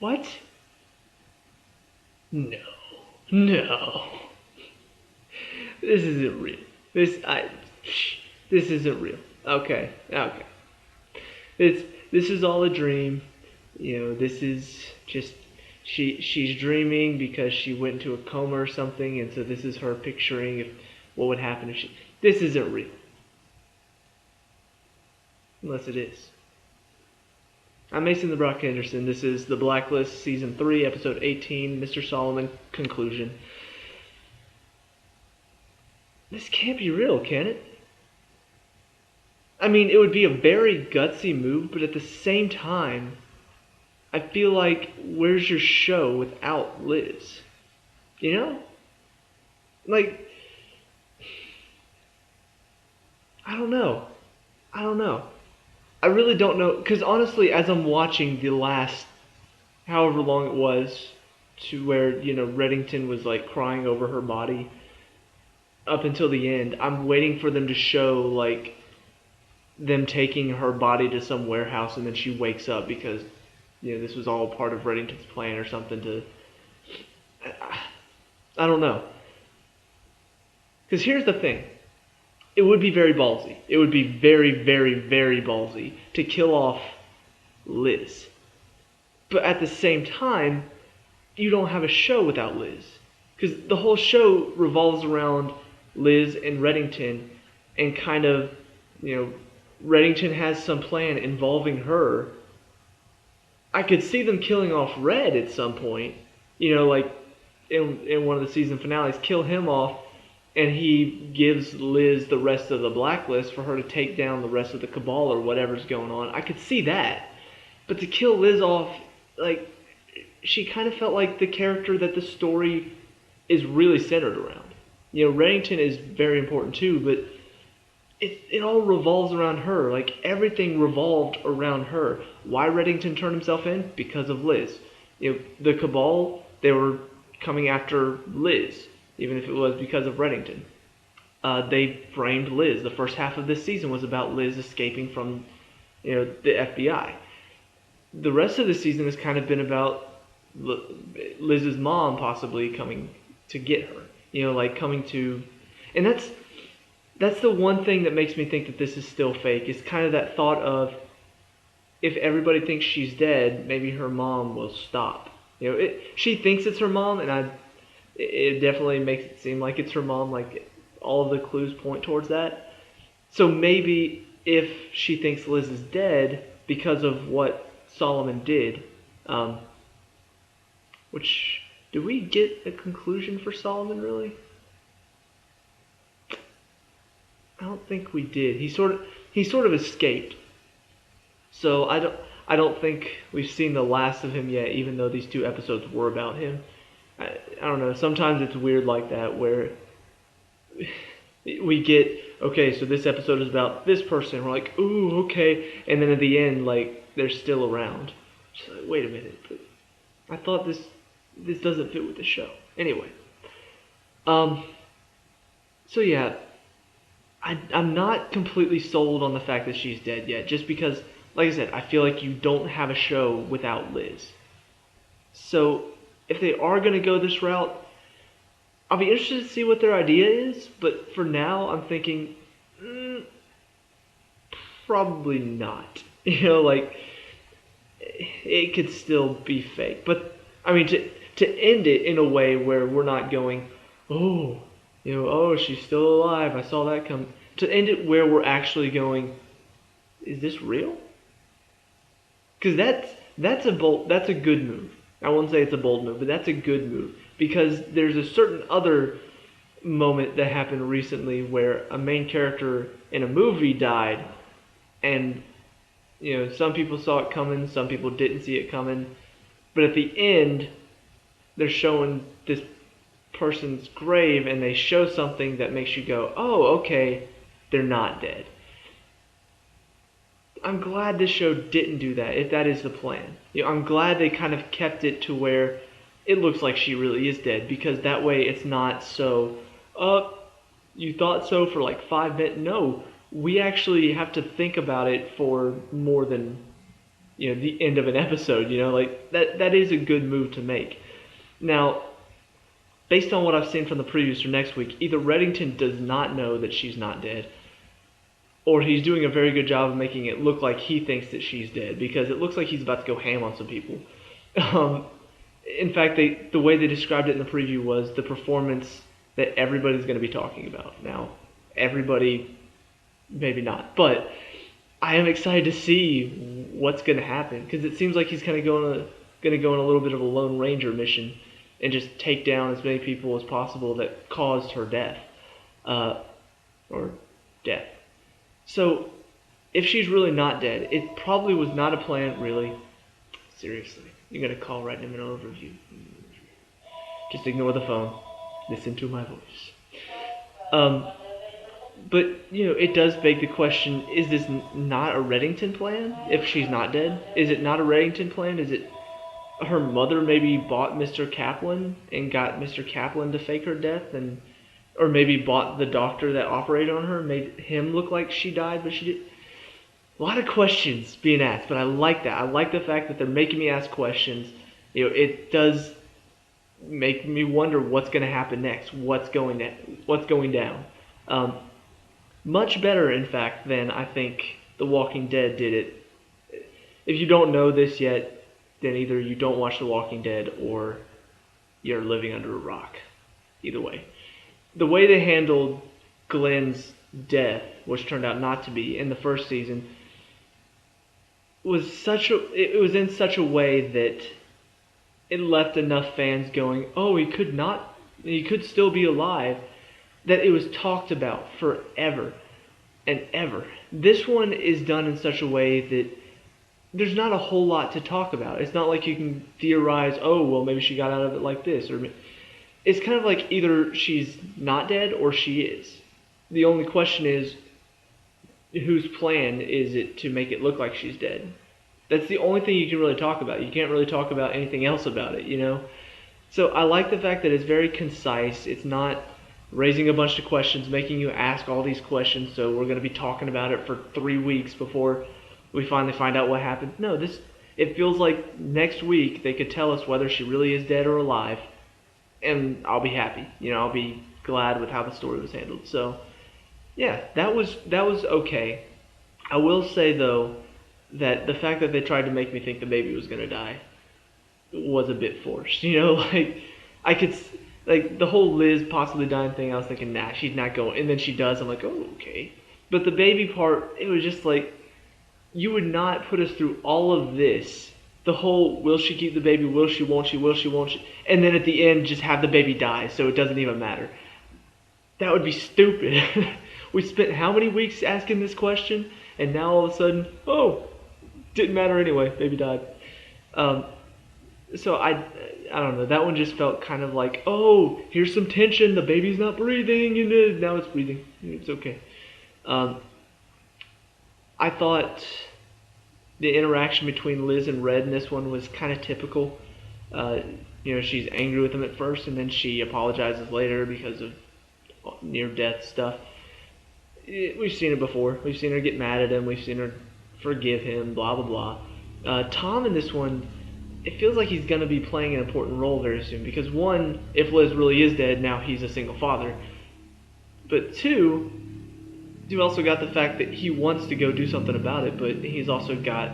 What? No. No. This isn't real. This isn't real. Okay. Okay. This is all a dream. This is just she's dreaming because she went into a coma or something, and so this is her picturing if what would happen if she. This isn't real, unless it is. I'm Mason the Brock Henderson. This is the Blacklist, Season 3, Episode 18, Mr. Solomon, Conclusion. This can't be real, can it? I mean, it would be a very gutsy move, but at the same time, I feel like, where's your show without Liz? You know? Like, I don't know. I really don't know, because honestly, as I'm watching the last, however long it was, to where, Reddington was like crying over her body, up until the end, I'm waiting for them to show, like, them taking her body to some warehouse and then she wakes up because, this was all part of Reddington's plan or something to. I don't know. Because here's the thing. It would be very ballsy. It would be very, very, very ballsy to kill off Liz. But at the same time, you don't have a show without Liz. Because the whole show revolves around Liz and Reddington, and kind of, Reddington has some plan involving her. I could see them killing off Red at some point, like in one of the season finales, kill him off, and he gives Liz the rest of the Blacklist for her to take down the rest of the Cabal or whatever's going on. I could see that. But to kill Liz off, like, she kind of felt like the character that the story is really centered around. Reddington is very important too, but it all revolves around her. Like, everything revolved around her. Why Reddington turned himself in? Because of Liz. The Cabal, they were coming after Liz, even if it was because of Reddington. They framed Liz. The first half of this season was about Liz escaping from, the FBI. The rest of the season has kind of been about Liz's mom possibly coming to get her. Coming to, and that's the one thing that makes me think that this is still fake. Is kind of that thought of, if everybody thinks she's dead, maybe her mom will stop. She thinks it's her mom, and it definitely makes it seem like it's her mom. Like, all of the clues point towards that. So maybe if she thinks Liz is dead because of what Solomon did, which, do we get a conclusion for Solomon really? I don't think we did. He sort of escaped. So I don't think we've seen the last of him yet, even though these 2 episodes were about him. I don't know. Sometimes it's weird like that, where we get, okay, so this episode is about this person. We're like, ooh, okay, and then at the end, like, they're still around. Just like, wait a minute, but I thought this doesn't fit with the show. Anyway, so yeah. I'm not completely sold on the fact that she's dead yet, just because, like I said, I feel like you don't have a show without Liz. So, if they are going to go this route, I'll be interested to see what their idea is, but for now, I'm thinking, probably not. Like, it could still be fake. But, I mean, to end it in a way where we're not going, oh, oh, she's still alive, I saw that come. To end it where we're actually going, is this real? Because that's a good move. I won't say it's a bold move, but that's a good move. Because there's a certain other moment that happened recently where a main character in a movie died, and, some people saw it coming, some people didn't see it coming, but at the end, they're showing this person's grave, and they show something that makes you go, oh, okay, they're not dead. I'm glad this show didn't do that, if that is the plan. I'm glad they kind of kept it to where it looks like she really is dead, because that way it's not so, you thought so for like 5 minutes. No, we actually have to think about it for more than the end of an episode. Like that is a good move to make. Now, based on what I've seen from the previews for next week, either Reddington does not know that she's not dead, or he's doing a very good job of making it look like he thinks that she's dead, because it looks like he's about to go ham on some people. Um, in fact, the way they described it in the preview was the performance that everybody's going to be talking about. Now, everybody, maybe not, but I am excited to see what's going to happen, because it seems like he's kind of going to go on a little bit of a Lone Ranger mission and just take down as many people as possible that caused her death, or death. So, if she's really not dead, it probably was not a plan, really. Seriously, you're going to call right in the middle of a review. Just ignore the phone. Listen to my voice. But, it does beg the question, is this not a Reddington plan if she's not dead? Is it not a Reddington plan? Is it her mother maybe bought Mr. Kaplan and got Mr. Kaplan to fake her death, or maybe bought the doctor that operated on her, made him look like she died, but she did. A lot of questions being asked, but I like that. I like the fact that they're making me ask questions. It does make me wonder what's going to happen next, what's going down. Much better, in fact, than I think The Walking Dead did it. If you don't know this yet, then either you don't watch The Walking Dead or you're living under a rock. Either way. The way they handled Glenn's death, which turned out not to be, in the first season, was in such a way that it left enough fans going, oh, he could still be alive, that it was talked about forever and ever. This one is done in such a way that there's not a whole lot to talk about. It's not like you can theorize, oh, well, maybe she got out of it like this, or it's kind of like either she's not dead or she is. The only question is, whose plan is it to make it look like she's dead? That's the only thing you can really talk about. You can't really talk about anything else about it, So I like the fact that it's very concise. It's not raising a bunch of questions, making you ask all these questions, so we're going to be talking about it for 3 weeks before we finally find out what happened. No, it feels like next week they could tell us whether she really is dead or alive, and I'll be happy. I'll be glad with how the story was handled. So, yeah, that was okay. I will say, though, that the fact that they tried to make me think the baby was going to die was a bit forced. I could, the whole Liz possibly dying thing, I was thinking, nah, she's not going. And then she does. I'm like, oh, okay. But the baby part, it was just like, you would not put us through all of this. The whole, will she keep the baby, will she, won't she, will she, won't she, and then at the end just have the baby die so it doesn't even matter. That would be stupid. We spent how many weeks asking this question, and now all of a sudden, oh, didn't matter anyway, baby died. So I don't know, that one just felt kind of like, oh, here's some tension, the baby's not breathing, and now it's breathing, it's okay. I thought the interaction between Liz and Red in this one was kind of typical. She's angry with him at first, and then she apologizes later because of near-death stuff. We've seen it before. We've seen her get mad at him. We've seen her forgive him, blah, blah, blah. Tom in this one, it feels like he's going to be playing an important role very soon. Because one, if Liz really is dead, now he's a single father. But two, you also got the fact that he wants to go do something about it, but he's also got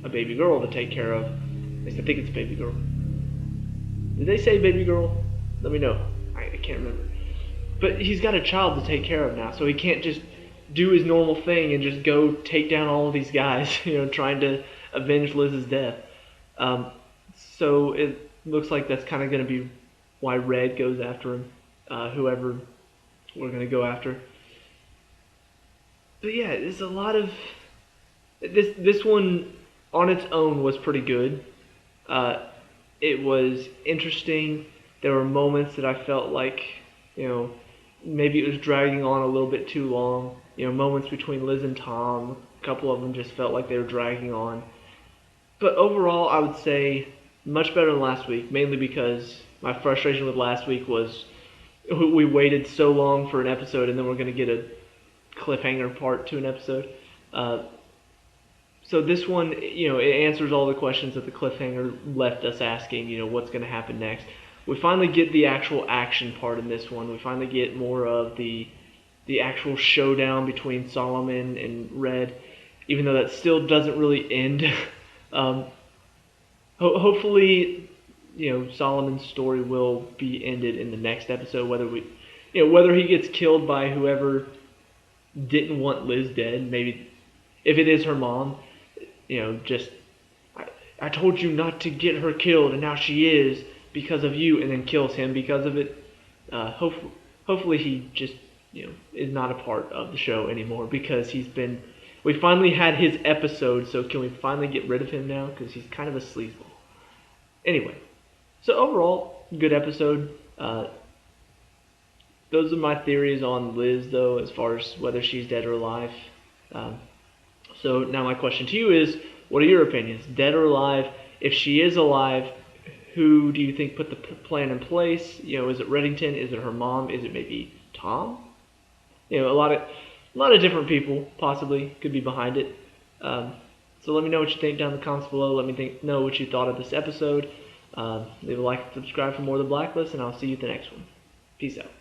a baby girl to take care of. At least I think it's a baby girl. Did they say baby girl? Let me know. I can't remember. But he's got a child to take care of now, so he can't just do his normal thing and just go take down all of these guys, trying to avenge Liz's death. So it looks like that's kind of going to be why Red goes after him, whoever we're going to go after. But yeah, there's a lot of... This one, on its own, was pretty good. It was interesting. There were moments that I felt like, maybe it was dragging on a little bit too long. Moments between Liz and Tom, a couple of them just felt like they were dragging on. But overall, I would say much better than last week, mainly because my frustration with last week was we waited so long for an episode and then we're going to get a cliffhanger part to an episode. So this one, it answers all the questions that the cliffhanger left us asking. What's going to happen next. We finally get the actual action part in this one. We finally get more of the actual showdown between Solomon and Red, even though that still doesn't really end. um, hopefully, Solomon's story will be ended in the next episode. Whether he gets killed by whoever didn't want Liz dead. Maybe if it is her mom, just I told you not to get her killed, and now she is because of you, and then kills him because of it. Hopefully he just is not a part of the show anymore because he's been. We finally had his episode, so can we finally get rid of him now? Because he's kind of a sleazeball. Anyway, so overall, good episode. Those are my theories on Liz, though, as far as whether she's dead or alive. Um, so now my question to you is, what are your opinions? Dead or alive? If she is alive, who do you think put the plan in place? Is it Reddington? Is it her mom? Is it maybe Tom? A lot of different people possibly could be behind it. So let me know what you think down in the comments below. Let me know what you thought of this episode. Leave a like and subscribe for more of the Blacklist, and I'll see you at the next one. Peace out.